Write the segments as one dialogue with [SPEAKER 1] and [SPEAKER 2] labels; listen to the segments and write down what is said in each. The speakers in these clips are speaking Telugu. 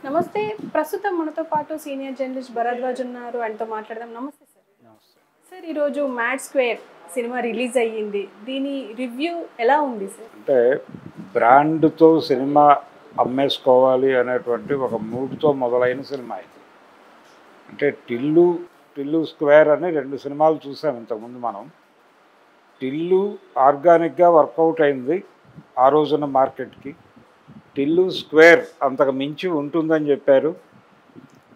[SPEAKER 1] నమస్తే. ప్రస్తుతం మనతో పాటు సీనియర్ జర్నలిస్ట్ భరద్వాజ్ ఉన్నారు. ఆయనతో మాట్లాడదాం. నమస్తే సార్.
[SPEAKER 2] నమస్తే.
[SPEAKER 1] సార్, ఈరోజు మ్యాడ్ స్క్వేర్ సినిమా రిలీజ్ అయ్యింది. దీని రివ్యూ ఎలా ఉంది సార్?
[SPEAKER 2] అంటే బ్రాండ్తో సినిమా అమ్మేసుకోవాలి అనేటువంటి ఒక మూడ్తో మొదలైన సినిమా ఇది. అంటే టిల్లు స్క్వేర్ అని 2 సినిమాలు చూసాం ఇంతకుముందు మనం. టిల్లు ఆర్గానిక్గా వర్కౌట్ అయింది ఆ రోజున మార్కెట్కి. టిల్లు స్క్వేర్ అంతకు మించి ఉంటుందని చెప్పారు.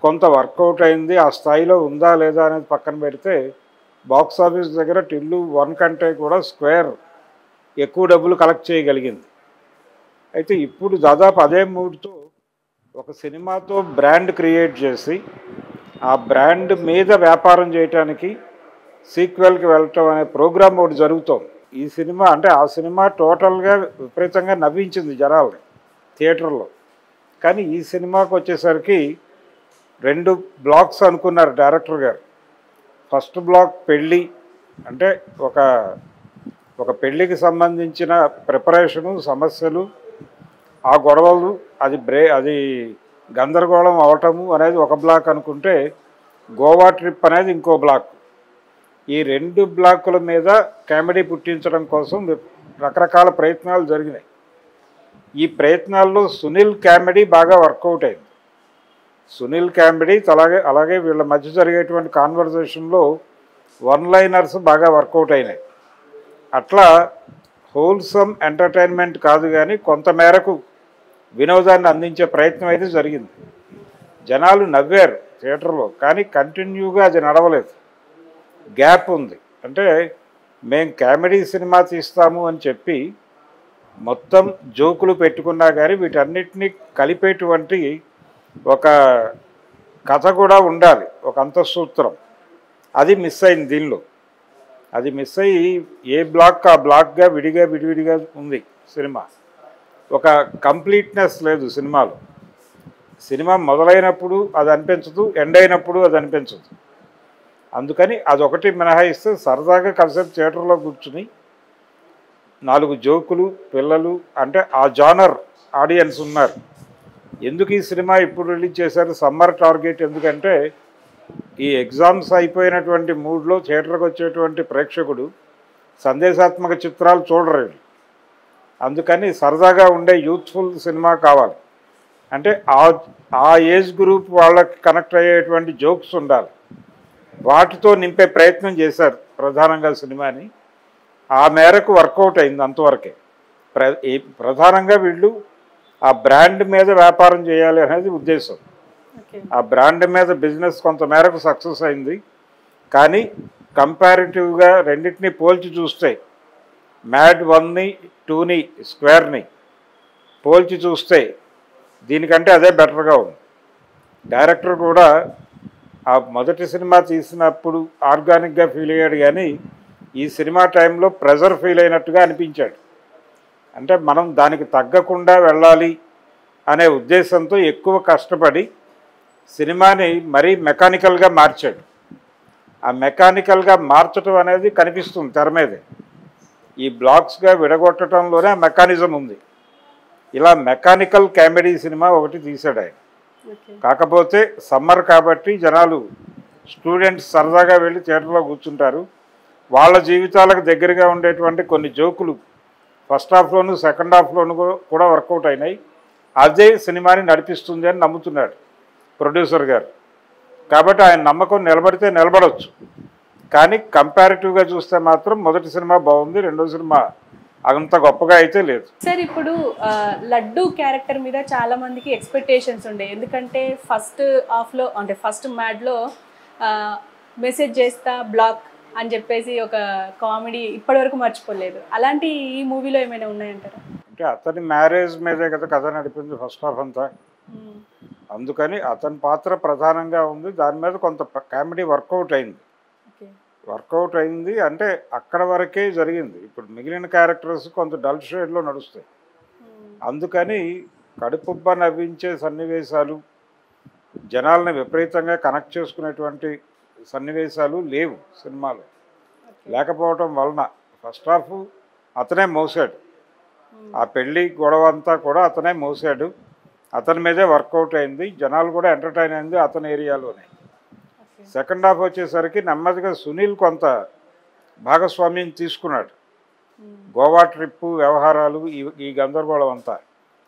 [SPEAKER 2] కొంత వర్కౌట్ అయింది. ఆ స్థాయిలో ఉందా లేదా అనేది పక్కన పెడితే బాక్స్ ఆఫీస్ దగ్గర టిల్లు 1 కంటే కూడా స్క్వేర్ ఎక్కువ డబ్బులు కలెక్ట్ చేయగలిగింది. అయితే ఇప్పుడు దాదాపు అదే మూడ్తో ఒక సినిమాతో బ్రాండ్ క్రియేట్ చేసి ఆ బ్రాండ్ మీద వ్యాపారం చేయటానికి సీక్వెల్కి వెళ్ళటం అనే ప్రోగ్రామ్ ఒకటి జరుగుతోంది. ఈ సినిమా అంటే ఆ సినిమా టోటల్గా విపరీతంగా నవ్వించింది జనాల్ని థియేటర్లో. కానీ ఈ సినిమాకి వచ్చేసరికి 2 బ్లాక్స్ అనుకున్నారు డైరెక్టర్ గారు. ఫస్ట్ బ్లాక్ పెళ్ళి, అంటే ఒక పెళ్ళికి సంబంధించిన ప్రిపరేషను, సమస్యలు, ఆ గొడవలు, అది గందరగోళం అవటము అనేది ఒక బ్లాక్ అనుకుంటే, గోవా ట్రిప్ అనేది ఇంకో బ్లాక్. ఈ 2 బ్లాకుల మీద కామెడీ పుట్టించడం కోసం రకరకాల ప్రయత్నాలు జరిగినాయి. ఈ ప్రయత్నాల్లో సునీల్ కామెడీ బాగా వర్కౌట్ అయింది. సునీల్ కామెడీ అలాగే వీళ్ళ మధ్య జరిగేటువంటి కాన్వర్జేషన్లో 1 లైనర్స్ బాగా వర్కౌట్ అయినాయి. అట్లా హోల్సమ్ ఎంటర్టైన్మెంట్ కాదు కానీ కొంతమేరకు వినోదాన్ని అందించే ప్రయత్నం అయితే జరిగింది. జనాలు నవ్వారు థియేటర్లో, కానీ కంటిన్యూగా అది నడవలేదు. గ్యాప్ ఉంది. అంటే మేము కామెడీ సినిమా తీస్తాము అని చెప్పి మొత్తం జోకులు పెట్టుకున్నా కానీ వీటన్నిటినీ కలిపేటువంటి ఒక కథ కూడా ఉండాలి, ఒక అంతఃసూత్రం. అది మిస్ అయింది దీనిలో. అది మిస్ అయ్యి ఏ బ్లాక్ ఆ బ్లాక్గా విడివిడిగా ఉంది సినిమా. ఒక కంప్లీట్నెస్ లేదు సినిమాలో. సినిమా మొదలైనప్పుడు అది అనిపించదు, ఎండ్ అయినప్పుడు అది అనిపించదు. అందుకని అదొకటి మినహాయిస్తే సరదాగా కాసేపు థియేటర్లో కూర్చుని 4 జోకులు, పిల్లలు, అంటే ఆ జానర్ ఆడియన్స్ ఉన్నారు. ఎందుకు ఈ సినిమా ఇప్పుడు రిలీజ్ చేశారు, సమ్మర్ టార్గెట్ ఎందుకంటే ఈ ఎగ్జామ్స్ అయిపోయినటువంటి మూడ్లో థియేటర్కి వచ్చేటువంటి ప్రేక్షకుడు సందేశాత్మక చిత్రాలు చూడరు. అందుకని సరదాగా ఉండే యూత్ఫుల్ సినిమా కావాలి. అంటే ఆ ఏజ్ గ్రూప్ వాళ్ళకి కనెక్ట్ అయ్యేటువంటి జోక్స్ ఉండాలి. వాటితో నింపే ప్రయత్నం చేశారు ప్రధానంగా సినిమాని. ఆ మేరకు వర్కౌట్ అయింది అంతవరకే. ప్రధానంగా వీళ్ళు ఆ బ్రాండ్ మీద వ్యాపారం చేయాలి అనేది ఉద్దేశం. ఆ బ్రాండ్ మీద బిజినెస్ కొంత మేరకు సక్సెస్ అయింది. కానీ కంపారిటివ్గా రెండింటినీ పోల్చి చూస్తే, మ్యాడ్ 1ని 2ని స్క్వేర్ని పోల్చి చూస్తే దీనికంటే అదే బెటర్గా ఉంది. డైరెక్టర్ కూడా ఆ మొదటి సినిమా తీసినప్పుడు ఆర్గానిక్గా ఫీల్ అయ్యాడు, కానీ ఈ సినిమా టైంలో ప్రెజర్ ఫీల్ అయినట్టుగా అనిపించాడు. అంటే మనం దానికి తగ్గకుండా వెళ్ళాలి అనే ఉద్దేశంతో ఎక్కువ కష్టపడి సినిమాని మరీ మెకానికల్గా మార్చాడు. ఆ మెకానికల్గా మార్చడం అనేది కనిపిస్తుంది తెర మీదే. ఈ బ్లాక్స్గా విడగొట్టడంలోనే ఆ మెకానిజం ఉంది. ఇలా మెకానికల్ కామెడీ సినిమా ఒకటి తీశాడు ఆయన. కాకపోతే సమ్మర్ కాబట్టి జనాలు, స్టూడెంట్స్ సరదాగా వెళ్ళి థియేటర్లో కూర్చుంటారు. వాళ్ళ జీవితాలకు దగ్గరగా ఉండేటువంటి కొన్ని జోకులు ఫస్ట్ హాఫ్లోను సెకండ్ హాఫ్లోను కూడా వర్కౌట్ అయినాయి. అదే సినిమాని నడిపిస్తుంది అని నమ్ముతున్నాడు ప్రొడ్యూసర్ గారు. కాబట్టి ఆయన నమ్మకం నిలబడితే నిలబడవచ్చు. కానీ కంపారిటివ్గా చూస్తే మాత్రం మొదటి సినిమా బాగుంది, రెండో సినిమా అంత గొప్పగా అయితే లేదు.
[SPEAKER 1] సార్, ఇప్పుడు లడ్డు క్యారెక్టర్ మీద చాలా మందికి ఎక్స్పెక్టేషన్స్ ఉండే. ఎందుకంటే ఫస్ట్ హాఫ్లో, అంటే ఫస్ట్ మ్యాడ్లో మెసేజ్ చేస్తా బ్లాక్ అని చెప్పేసి ఒక కామెడీ ఇప్పటివరకు మర్చిపోలేదు. అలాంటి ఈ మూవీలో ఏమైనా ఉన్నాయంటారా?
[SPEAKER 2] అంటే అతని మ్యారేజ్ మీదే కదా కథ నడిపింది ఫస్ట్ హాఫ్ అంతా. అందుకని అతని పాత్ర ప్రధానంగా ఉంది. దాని మీద కొంత కామెడీ వర్కౌట్ అయింది. అంటే అక్కడ వరకే జరిగింది. ఇప్పుడు మిగిలిన క్యారెక్టర్స్ కొంత డల్ షేడ్లో నడుస్తాయి. అందుకని కడుపుబ్బ నవ్వించే సన్నివేశాలు, జనాల్ని విపరీతంగా కనెక్ట్ చేసుకునేటువంటి సన్నివేశాలు లేవు సినిమాలో. లేకపోవటం వలన ఫస్ట్ హాఫ్ అతనే మోసాడు. ఆ పెళ్ళి గొడవ అంతా కూడా అతనే మోసాడు. అతని మీదే వర్కౌట్ అయింది, జనాలు కూడా ఎంటర్టైన్ అయింది అతని ఏరియాలోనే. సెకండ్ హాఫ్ వచ్చేసరికి నెమ్మదిగా సునీల్ కొంత భాగస్వామ్యం తీసుకున్నాడు. గోవా ట్రిప్పు వ్యవహారాలు ఈ గందరగోళం అంతా,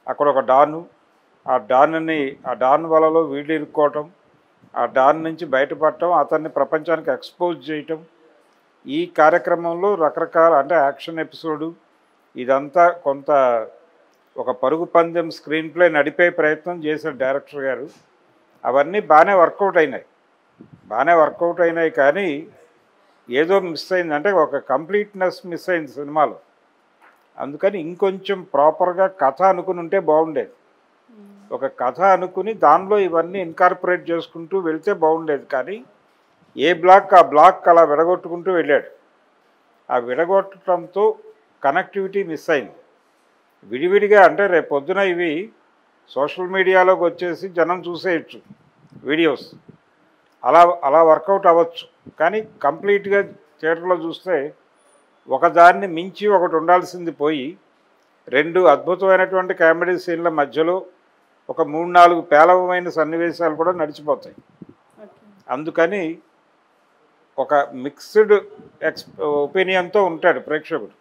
[SPEAKER 2] అక్కడ ఒక డాను, ఆ డాన్ వలలో వీళ్ళు ఇరుక్కోవటం, ఆ డాన్ నుంచి బయటపడటం, అతన్ని ప్రపంచానికి ఎక్స్పోజ్ చేయటం, ఈ కార్యక్రమంలో రకరకాల అంటే యాక్షన్ ఎపిసోడు ఇదంతా కొంత ఒక పరుగు పందెం స్క్రీన్ ప్లే నడిపే ప్రయత్నం చేశారు డైరెక్టర్ గారు. అవన్నీ బాగానే వర్కౌట్ అయినాయి కానీ ఏదో మిస్ అయింది, అంటే ఒక కంప్లీట్నెస్ మిస్ అయింది సినిమాలో. అందుకని ఇంకొంచెం ప్రాపర్గా కథ అనుకుని ఉంటే బాగుండేది. ఒక కథ అనుకుని దానిలో ఇవన్నీ ఇన్కార్పొరేట్ చేసుకుంటూ వెళ్తే బాగుండేది. కానీ ఏ బ్లాక్ ఆ బ్లాక్ అలా విడగొట్టుకుంటూ వెళ్ళాడు. ఆ విడగొట్టడంతో కనెక్టివిటీ మిస్ అయింది. విడివిడిగా అంటే రేపు పొద్దున ఇవి సోషల్ మీడియాలోకి వచ్చేసి జనం చూసేయచ్చు వీడియోస్, అలా వర్కౌట్ అవ్వచ్చు. కానీ కంప్లీట్గా థియేటర్లో చూస్తే ఒకదాన్ని మించి ఒకటి ఉండాల్సింది పోయి 2 అద్భుతమైనటువంటి కామెడీ సీన్ల మధ్యలో ఒక 3-4 పేలవమైన సన్నివేశాలు కూడా నడిచిపోతాయి. అందుకని ఒక మిక్స్డ్ ఒపీనియన్తో ఉంటాడు ప్రేక్షకుడు.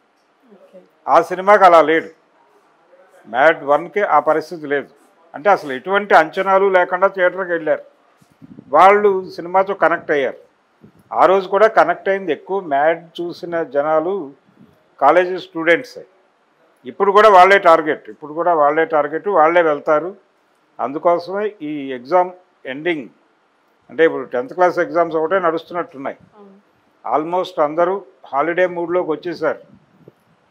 [SPEAKER 2] ఆ సినిమాకి అలా లేడు. మ్యాడ్ 1కి ఆ పరిస్థితి లేదు. అంటే అసలు ఎటువంటి అంచనాలు లేకుండా థియేటర్కి వెళ్ళారు, వాళ్ళు సినిమాతో కనెక్ట్ అయ్యారు. ఆ రోజు కూడా కనెక్ట్ అయింది ఎక్కువ మ్యాడ్ చూసిన జనాలు కాలేజీ స్టూడెంట్సే. ఇప్పుడు కూడా వాళ్ళే టార్గెట్, వాళ్ళే వెళ్తారు. అందుకోసమే ఈ ఎగ్జామ్ ఎండింగ్ అంటే ఇప్పుడు 10th క్లాస్ ఎగ్జామ్స్ ఒకటే నడుస్తున్నట్టున్నాయి. ఆల్మోస్ట్ అందరూ హాలిడే మూడ్లోకి వచ్చేసారు.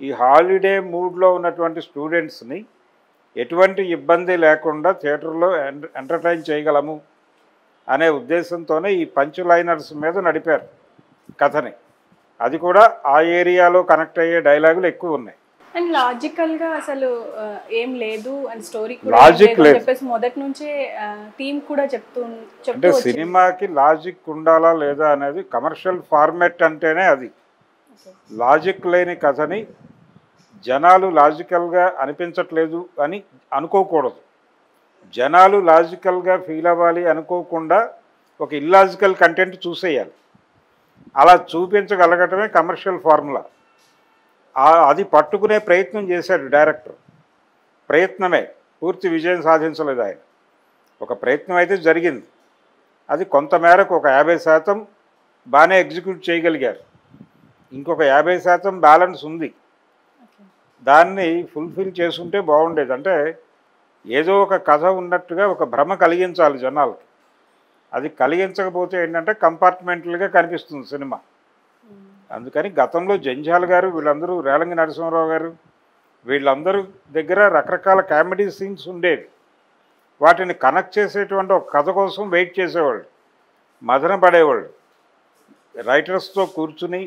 [SPEAKER 2] ఈ హాలిడే మూడ్లో ఉన్నటువంటి స్టూడెంట్స్ని ఎటువంటి ఇబ్బంది లేకుండా థియేటర్లో ఎంటర్టైన్ చేయగలము అనే ఉద్దేశంతోనే ఈ పంచ్ లైనర్స్ మీద నడిపారు కథని. అది కూడా ఆ ఏరియాలో కనెక్ట్ అయ్యే డైలాగులు ఎక్కువ ఉన్నాయి.
[SPEAKER 1] అండ్ లాజికల్గా అసలు ఏం లేదు అండ్ స్టోరీ
[SPEAKER 2] లాజిక్ లేదు
[SPEAKER 1] చెప్పేసి మొదటి నుంచే టీం కూడా
[SPEAKER 2] అంటే సినిమాకి లాజిక్ ఉండాలా లేదా అనేది కమర్షియల్ ఫార్మాట్ అంటేనే అది. లాజిక్ లేని కథని జనాలు లాజికల్గా అనిపించట్లేదు అని అనుకోకూడదు. జనాలు లాజికల్గా ఫీల్ అవ్వాలి అనుకోకుండా ఒక ఇల్లాజికల్ కంటెంట్ చూసేయాలి. అలా చూపించగలగటమే కమర్షియల్ ఫార్ములా. అది పట్టుకునే ప్రయత్నం చేశాడు డైరెక్టర్. ప్రయత్నమే, పూర్తి విజయం సాధించలేదు ఆయన. ఒక ప్రయత్నం అయితే జరిగింది, అది కొంతమేరకు ఒక 50% బాగానే ఎగ్జిక్యూట్ చేయగలిగారు. ఇంకొక 50% బ్యాలెన్స్ ఉంది. దాన్ని ఫుల్ఫిల్ చేసుకుంటే బాగుండేది. అంటే ఏదో ఒక కథ ఉన్నట్టుగా ఒక భ్రమ కలిగించాలి జనాలకి. అది కలిగించకపోతే ఏంటంటే కంపార్ట్మెంటల్గా కనిపిస్తుంది సినిమా. అందుకని గతంలో జంజాల్ గారు వీళ్ళందరూ, రేలంగి నరసింహారావు గారు వీళ్ళందరూ దగ్గర రకరకాల కామెడీ సీన్స్ ఉండేవి. వాటిని కనెక్ట్ చేసేటువంటి ఒక కథ కోసం వెయిట్ చేసేవాళ్ళు, మదన పడేవాళ్ళు. రైటర్స్తో కూర్చుని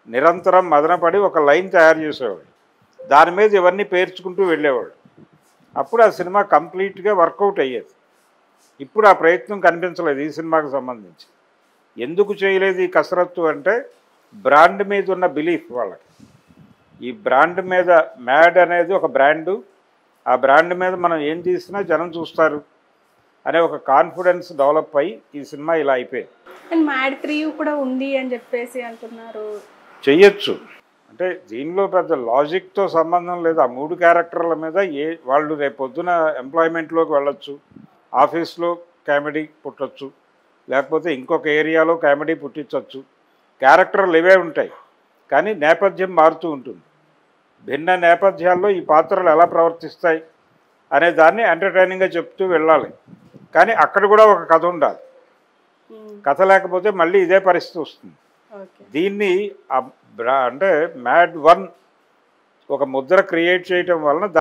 [SPEAKER 2] నిరంతరం మదనపడి ఒక లైన్ తయారు చేసేవాళ్ళు. దాని మీద ఇవన్నీ పేర్చుకుంటూ వెళ్ళేవాళ్ళు. అప్పుడు ఆ సినిమా కంప్లీట్గా వర్కౌట్ అయ్యేది. ఇప్పుడు ఆ ప్రయత్నం కనిపించలేదు ఈ సినిమాకి సంబంధించి. ఎందుకు చేయలేదు ఈ కసరత్తు అంటే బ్రాండ్ మీద ఉన్న బిలీఫ్ వాళ్ళకి. ఈ బ్రాండ్ మీద, మ్యాడ్ అనేది ఒక బ్రాండు, ఆ బ్రాండ్ మీద మనం ఏం తీసినా జనం చూస్తారు అనే ఒక కాన్ఫిడెన్స్ డెవలప్ అయ్యి ఈ సినిమా ఇలా అయిపోయింది.
[SPEAKER 1] అండ్ మ్యాడ్ 3 కూడా ఉంది అని చెప్పేసి అంటున్నారు.
[SPEAKER 2] చెయ్యొచ్చు, అంటే దీనిలో పెద్ద లాజిక్తో సంబంధం లేదు. ఆ 3 క్యారెక్టర్ల మీద వాళ్ళు రేపు పొద్దున ఎంప్లాయ్మెంట్లోకి వెళ్ళొచ్చు, ఆఫీస్లో కామెడీ పుట్టచ్చు, లేకపోతే ఇంకొక ఏరియాలో కామెడీ పుట్టించవచ్చు. క్యారెక్టర్లు ఇవే ఉంటాయి కానీ నేపథ్యం మారుతూ ఉంటుంది. భిన్న నేపథ్యాల్లో ఈ పాత్రలు ఎలా ప్రవర్తిస్తాయి అనే దాన్ని ఎంటర్టైనింగ్గా చెప్తూ వెళ్ళాలి. కానీ అక్కడ కూడా ఒక కథ ఉండాలి. కథ లేకపోతే మళ్ళీ ఇదే పరిస్థితి వస్తుంది. దీన్ని అంటే మ్యాడ్ 1 ఒక ముద్ర క్రియేట్ చేయటం వలన